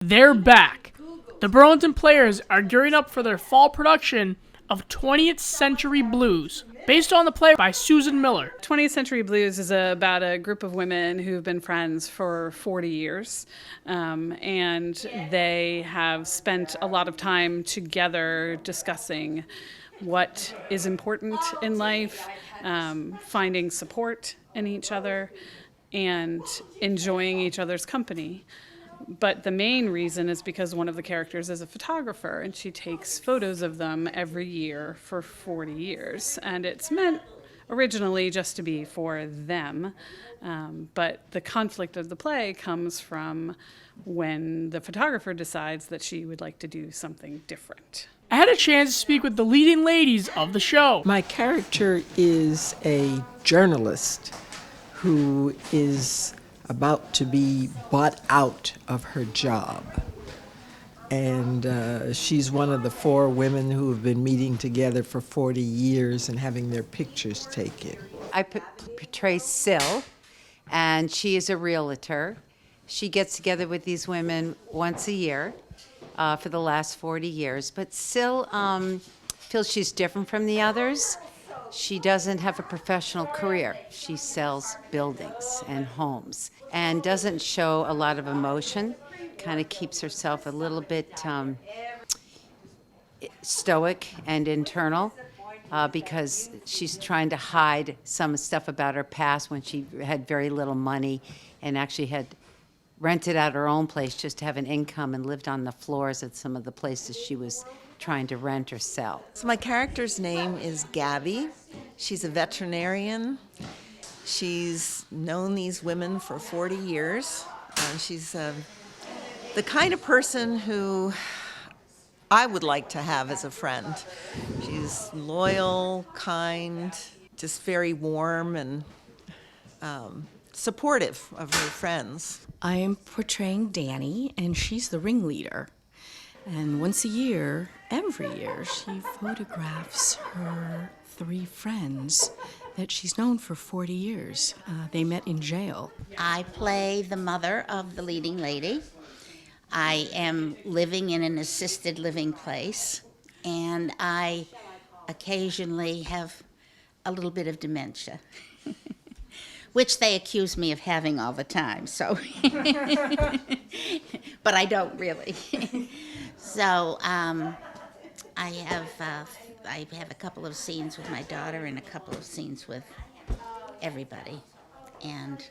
They're back. The Burlington Players are gearing up for their fall production of 20th Century Blues, based on the play by Susan Miller. 20th Century Blues is about a group of women who've been friends for 40 years, and they have spent a lot of time together discussing what is important in life, finding support in each other, and enjoying each other's company. But the main reason is because one of the characters is a photographer, and she takes photos of them every year for 40 years. And it's meant originally just to be for them. But the conflict of the play comes from when the photographer decides that she would like to do something different. I had a chance to speak with the leading ladies of the show. My character is a journalist who is about to be bought out of her job. And she's one of the 4 women who have been meeting together for 40 years and having their pictures taken. I portray Syl, and she is a realtor. She gets together with these women once a year for the last 40 years. But Syl feels she's different from the others. She doesn't have a professional career. She sells buildings and homes and doesn't show a lot of emotion, kind of keeps herself a little bit stoic and internal because she's trying to hide some stuff about her past when she had very little money and actually had rented out her own place just to have an income and lived on the floors at some of the places she was trying to rent or sell. So my character's name is Gabby. She's a veterinarian. She's known these women for 40 years. She's the kind of person who I would like to have as a friend. She's loyal, kind, just very warm and supportive of her friends. I am portraying Danny, and she's the ringleader. And once a year, every year, she photographs her 3 friends that she's known for 40 years. They met in jail. I play the mother of the leading lady. I am living in an assisted living place, and I occasionally have a little bit of dementia, which they accuse me of having all the time, so, but I don't really. So I have a couple of scenes with my daughter and a couple of scenes with everybody, and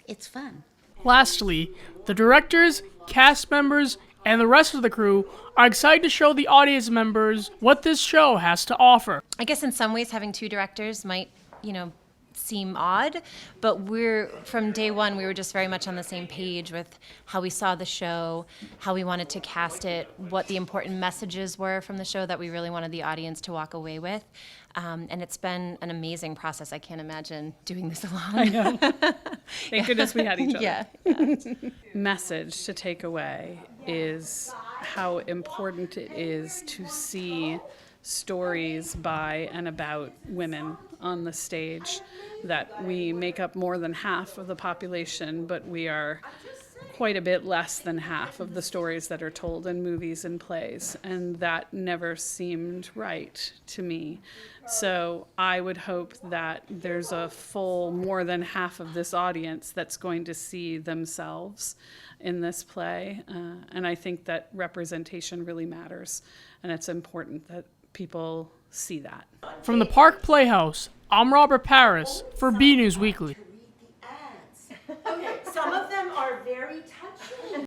it's fun. Lastly, the directors, cast members, and the rest of the crew are excited to show the audience members what this show has to offer. I guess in some ways having 2 directors might, seem odd, but from day one, we were just very much on the same page with how we saw the show, how we wanted to cast it, what the important messages were from the show that we really wanted the audience to walk away with. And it's been an amazing process. I can't imagine doing this alone. I know. Thank goodness we had each other. Yeah. Message to take away is how important it is to see stories by and about women on the stage, that we make up more than half of the population, but we are quite a bit less than half of the stories that are told in movies and plays, and that never seemed right to me. So I would hope that there's a full more than half of this audience that's going to see themselves in this play, and I think that representation really matters, and it's important that people see that. From the Park Playhouse, I'm Robert Paris for BNEWS Weekly.